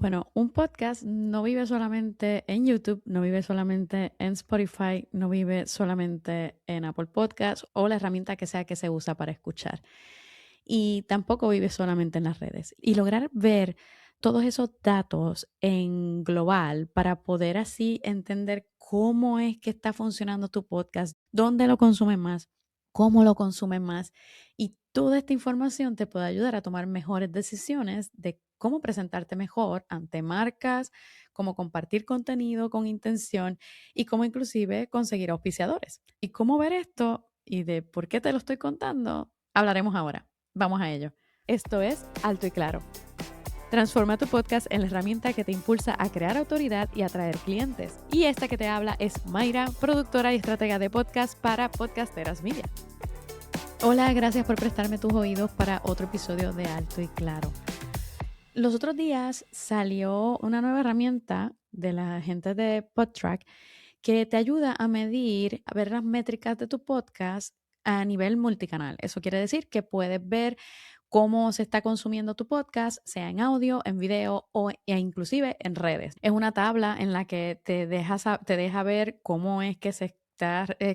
Bueno, un podcast no vive solamente en YouTube, no vive solamente en Spotify, no vive solamente en Apple Podcasts o la herramienta que sea que se usa para escuchar. Y tampoco vive solamente en las redes. Y lograr ver todos esos datos en global para poder así entender cómo es que está funcionando tu podcast, dónde lo consumen más, cómo lo consumen más. Y toda esta información te puede ayudar a tomar mejores decisiones de cómo presentarte mejor ante marcas, cómo compartir contenido con intención y cómo inclusive conseguir auspiciadores. Y cómo ver esto y de por qué te lo estoy contando, hablaremos ahora. Vamos a ello. Esto es Alto y Claro. Transforma tu podcast en la herramienta que te impulsa a crear autoridad y atraer clientes. Y esta que te habla es Mayra, productora y estratega de podcast para Podcasteras Media. Hola, gracias por prestarme tus oídos para otro episodio de Alto y Claro. Los otros días salió una nueva herramienta de la gente de PodTrack que te ayuda a medir, a ver las métricas de tu podcast a nivel multicanal. Eso quiere decir que puedes ver cómo se está consumiendo tu podcast, sea en audio, en video e inclusive en redes. Es una tabla en la que te deja ver cómo es que se está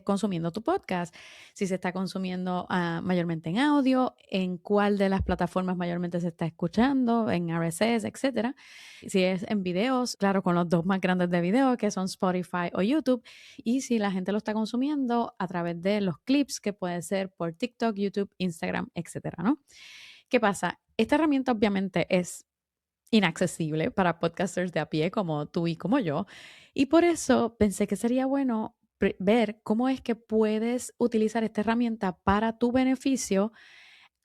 consumiendo tu podcast, si se está consumiendo mayormente en audio, en cuál de las plataformas mayormente se está escuchando, en RSS, etcétera. Si es en videos, claro, con los dos más grandes de video, que son Spotify o YouTube, y si la gente lo está consumiendo a través de los clips, que puede ser por TikTok, YouTube, Instagram, etcétera, ¿no? ¿Qué pasa? Esta herramienta obviamente es inaccesible para podcasters de a pie como tú y como yo, y por eso pensé que sería bueno ver cómo es que puedes utilizar esta herramienta para tu beneficio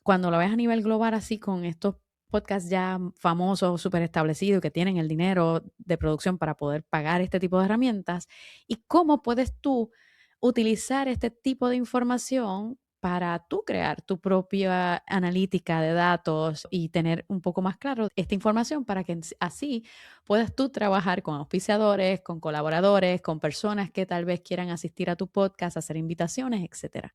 cuando lo ves a nivel global, así con estos podcasts ya famosos, súper establecidos, que tienen el dinero de producción para poder pagar este tipo de herramientas, y cómo puedes tú utilizar este tipo de información para tú crear tu propia analítica de datos y tener un poco más claro esta información para que así puedas tú trabajar con auspiciadores, con colaboradores, con personas que tal vez quieran asistir a tu podcast, hacer invitaciones, etcétera.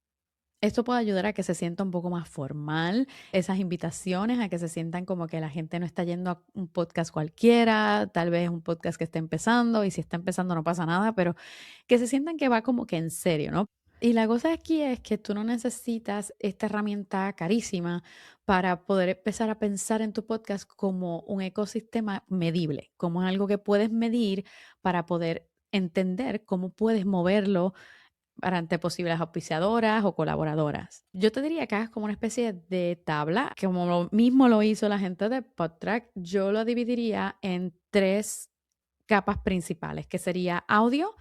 Esto puede ayudar a que se sienta un poco más formal, esas invitaciones, a que se sientan como que la gente no está yendo a un podcast cualquiera, tal vez un podcast que esté empezando, y si está empezando no pasa nada, pero que se sientan que va como que en serio, ¿no? Y la cosa aquí es que tú no necesitas esta herramienta carísima para poder empezar a pensar en tu podcast como un ecosistema medible, como algo que puedes medir para poder entender cómo puedes moverlo ante posibles auspiciadoras o colaboradoras. Yo te diría que hagas como una especie de tabla, que como lo mismo lo hizo la gente de PodTrack. Yo lo dividiría en tres capas principales, que sería audio,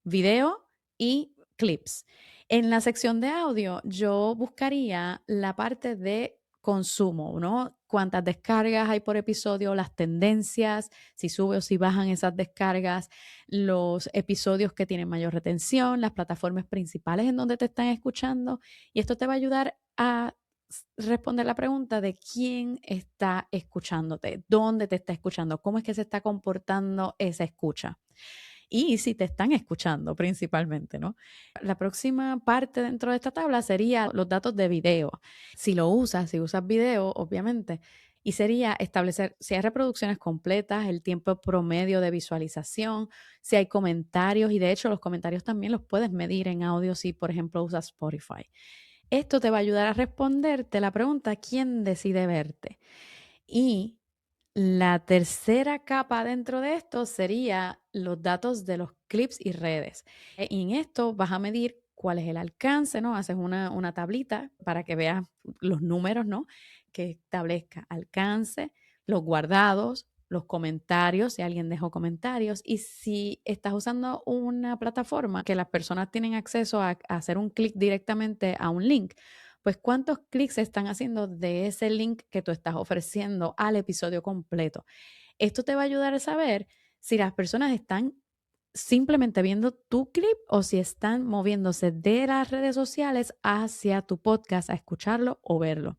video y clips. En la sección de audio, yo buscaría la parte de consumo, ¿no? Cuántas descargas hay por episodio, las tendencias, si sube o si bajan esas descargas, los episodios que tienen mayor retención, las plataformas principales en donde te están escuchando. Y esto te va a ayudar a responder la pregunta de quién está escuchándote, dónde te está escuchando, cómo es que se está comportando esa escucha. Y si te están escuchando principalmente, ¿no? La próxima parte dentro de esta tabla sería los datos de video. Si usas video, obviamente, y sería establecer si hay reproducciones completas, el tiempo promedio de visualización, si hay comentarios, y de hecho los comentarios también los puedes medir en audio si, por ejemplo, usas Spotify. Esto te va a ayudar a responderte la pregunta, ¿quién decide verte? Y la tercera capa dentro de esto sería los datos de los clips y redes. Y en esto vas a medir cuál es el alcance, ¿no? Haces una tablita para que veas los números, ¿no? Que establezca alcance, los guardados, los comentarios, si alguien dejó comentarios, y si estás usando una plataforma que las personas tienen acceso a hacer un clic directamente a un link, pues cuántos clics se están haciendo de ese link que tú estás ofreciendo al episodio completo. Esto te va a ayudar a saber si las personas están simplemente viendo tu clip o si están moviéndose de las redes sociales hacia tu podcast a escucharlo o verlo.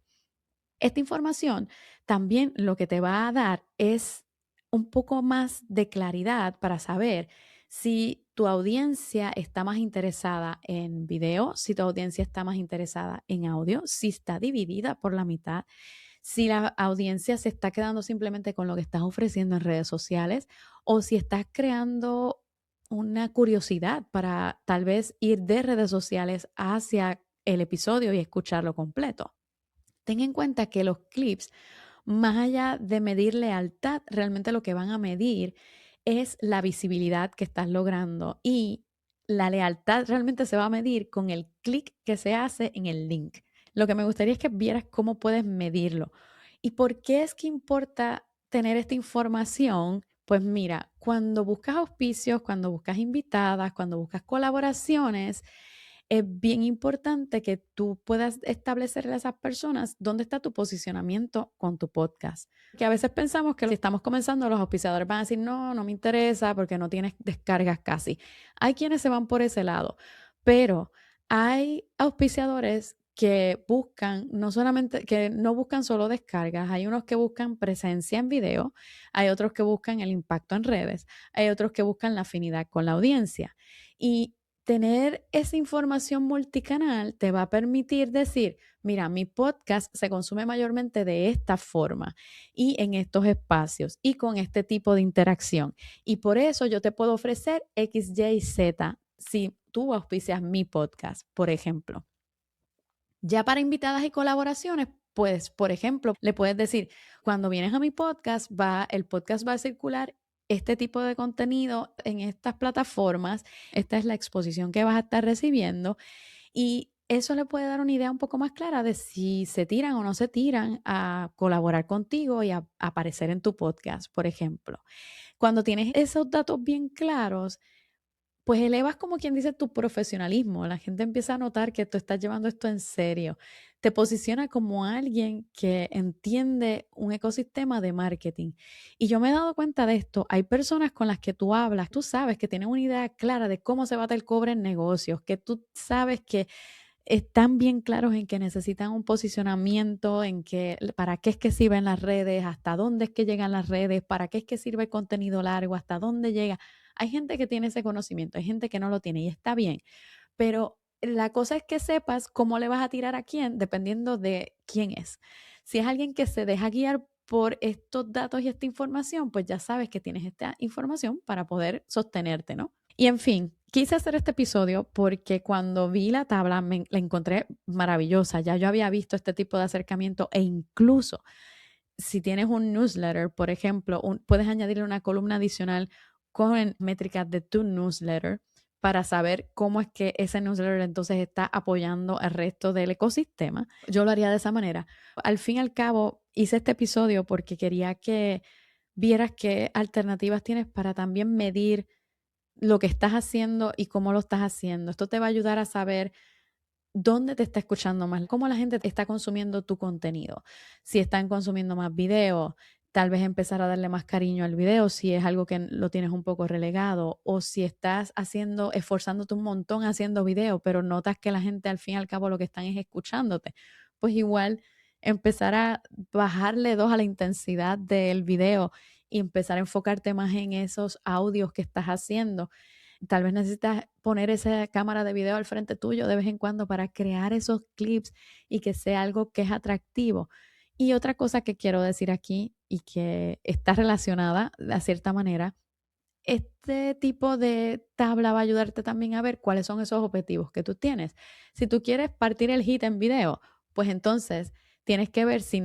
Esta información también lo que te va a dar es un poco más de claridad para saber si tu audiencia está más interesada en video, si tu audiencia está más interesada en audio, si está dividida por la mitad, si la audiencia se está quedando simplemente con lo que estás ofreciendo en redes sociales o si estás creando una curiosidad para tal vez ir de redes sociales hacia el episodio y escucharlo completo. Ten en cuenta que los clips, más allá de medir lealtad, realmente lo que van a medir es la visibilidad que estás logrando y la lealtad realmente se va a medir con el clic que se hace en el link. Lo que me gustaría es que vieras cómo puedes medirlo. ¿Y por qué es que importa tener esta información? Pues mira, cuando buscas auspicios, cuando buscas invitadas, cuando buscas colaboraciones, es bien importante que tú puedas establecerle a esas personas dónde está tu posicionamiento con tu podcast. Que a veces pensamos que si estamos comenzando, los auspiciadores van a decir, no, no me interesa porque no tienes descargas casi. Hay quienes se van por ese lado, pero hay auspiciadores que buscan, no solamente, que no buscan solo descargas, hay unos que buscan presencia en video, hay otros que buscan el impacto en redes, hay otros que buscan la afinidad con la audiencia. Y tener esa información multicanal te va a permitir decir, mira, mi podcast se consume mayormente de esta forma y en estos espacios y con este tipo de interacción. Y por eso yo te puedo ofrecer X, Y, Z si tú auspicias mi podcast, por ejemplo. Ya para invitadas y colaboraciones, pues, por ejemplo, le puedes decir, cuando vienes a mi podcast, el podcast va a circular este tipo de contenido en estas plataformas, esta es la exposición que vas a estar recibiendo y eso le puede dar una idea un poco más clara de si se tiran o no se tiran a colaborar contigo y a aparecer en tu podcast, por ejemplo. Cuando tienes esos datos bien claros, pues elevas como quien dice tu profesionalismo. La gente empieza a notar que tú estás llevando esto en serio. Te posiciona como alguien que entiende un ecosistema de marketing. Y yo me he dado cuenta de esto. Hay personas con las que tú hablas, tú sabes que tienen una idea clara de cómo se bate el cobre en negocios, que tú sabes que están bien claros en que necesitan un posicionamiento, en que para qué es que sirven las redes, hasta dónde es que llegan las redes, para qué es que sirve el contenido largo, hasta dónde llega. Hay gente que tiene ese conocimiento, hay gente que no lo tiene y está bien, pero la cosa es que sepas cómo le vas a tirar a quién dependiendo de quién es. Si es alguien que se deja guiar por estos datos y esta información, pues ya sabes que tienes esta información para poder sostenerte, ¿no? Y en fin, quise hacer este episodio porque cuando vi la tabla la encontré maravillosa. Ya yo había visto este tipo de acercamiento e incluso si tienes un newsletter, por ejemplo, puedes añadirle una columna adicional con métricas de tu newsletter para saber cómo es que ese newsletter entonces está apoyando al resto del ecosistema. Yo lo haría de esa manera. Al fin y al cabo, hice este episodio porque quería que vieras qué alternativas tienes para también medir lo que estás haciendo y cómo lo estás haciendo. Esto te va a ayudar a saber dónde te está escuchando más, cómo la gente está consumiendo tu contenido. Si están consumiendo más video, tal vez empezar a darle más cariño al video si es algo que lo tienes un poco relegado o si estás esforzándote un montón haciendo video, pero notas que la gente al fin y al cabo lo que están es escuchándote, pues igual empezar a bajarle 2 a la intensidad del video y empezar a enfocarte más en esos audios que estás haciendo. Tal vez necesitas poner esa cámara de video al frente tuyo de vez en cuando para crear esos clips y que sea algo que es atractivo. Y otra cosa que quiero decir aquí y que está relacionada de cierta manera, este tipo de tabla va a ayudarte también a ver cuáles son esos objetivos que tú tienes. Si tú quieres partir el hit en video, pues entonces tienes que ver si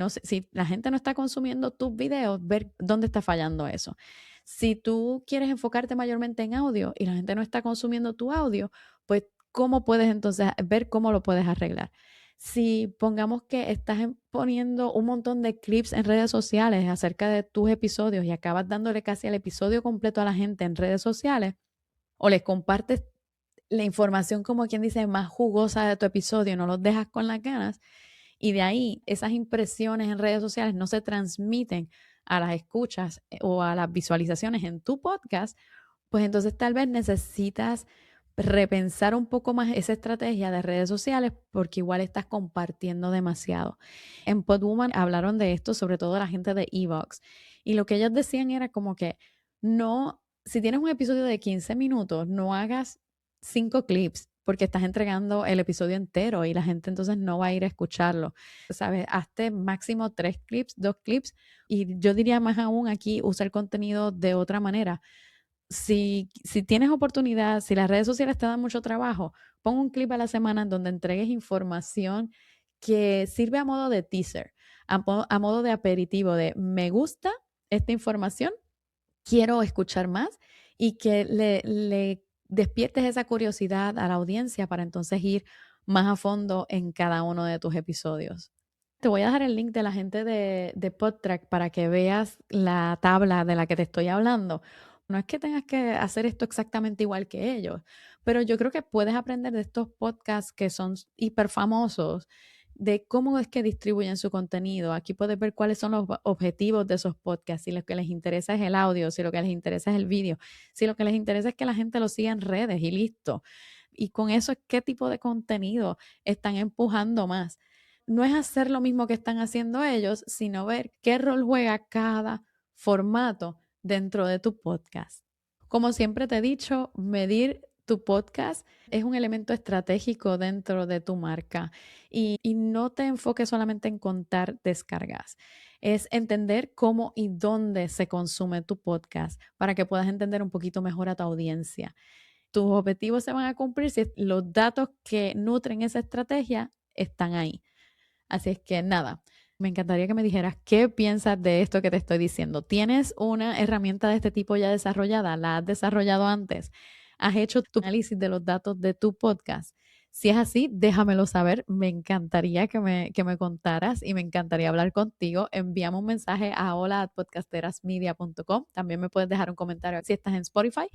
la gente no está consumiendo tus videos, ver dónde está fallando eso. Si tú quieres enfocarte mayormente en audio y la gente no está consumiendo tu audio, pues cómo puedes entonces ver cómo lo puedes arreglar. Si pongamos que estás poniendo un montón de clips en redes sociales acerca de tus episodios y acabas dándole casi el episodio completo a la gente en redes sociales o les compartes la información como quien dice más jugosa de tu episodio, no los dejas con las ganas y de ahí esas impresiones en redes sociales no se transmiten a las escuchas o a las visualizaciones en tu podcast, pues entonces tal vez necesitas repensar un poco más esa estrategia de redes sociales porque igual estás compartiendo demasiado. En Podwoman hablaron de esto, sobre todo la gente de Evox, y lo que ellos decían era como que no, si tienes un episodio de 15 minutos, no hagas 5 clips, porque estás entregando el episodio entero y la gente entonces no va a ir a escucharlo. ¿Sabes? Hazte máximo 3 clips, 2 clips, y yo diría más aún aquí, usa el contenido de otra manera. Si tienes oportunidad, si las redes sociales te dan mucho trabajo, pon un clip a la semana en donde entregues información que sirve a modo de teaser, a modo de aperitivo, de me gusta esta información, quiero escuchar más, y que le despiertes esa curiosidad a la audiencia para entonces ir más a fondo en cada uno de tus episodios. Te voy a dejar el link de la gente de PodTrack para que veas la tabla de la que te estoy hablando. No es que tengas que hacer esto exactamente igual que ellos, pero yo creo que puedes aprender de estos podcasts que son hiper famosos, de cómo es que distribuyen su contenido. Aquí puedes ver cuáles son los objetivos de esos podcasts, si lo que les interesa es el audio, si lo que les interesa es el vídeo, si lo que les interesa es que la gente lo siga en redes y listo. Y con eso es qué tipo de contenido están empujando más. No es hacer lo mismo que están haciendo ellos, sino ver qué rol juega cada formato dentro de tu podcast. Como siempre te he dicho, medir tu podcast es un elemento estratégico dentro de tu marca, y no te enfoques solamente en contar descargas. Es entender cómo y dónde se consume tu podcast para que puedas entender un poquito mejor a tu audiencia. Tus objetivos se van a cumplir si los datos que nutren esa estrategia están ahí. Así es que nada, me encantaría que me dijeras qué piensas de esto que te estoy diciendo. ¿Tienes una herramienta de este tipo ya desarrollada? ¿La has desarrollado antes? ¿Has hecho tu análisis de los datos de tu podcast? Si es así, déjamelo saber. Me encantaría que me contaras y me encantaría hablar contigo. Envíame un mensaje a hola@podcasterasmedia.com. También me puedes dejar un comentario si estás en Spotify,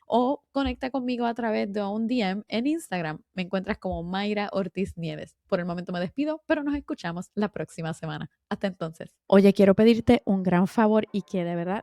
o conecta conmigo a través de un DM en Instagram. Me encuentras como Mayra Ortiz Nieves. Por el momento me despido, pero nos escuchamos la próxima semana. Hasta entonces. Oye, quiero pedirte un gran favor y que de verdad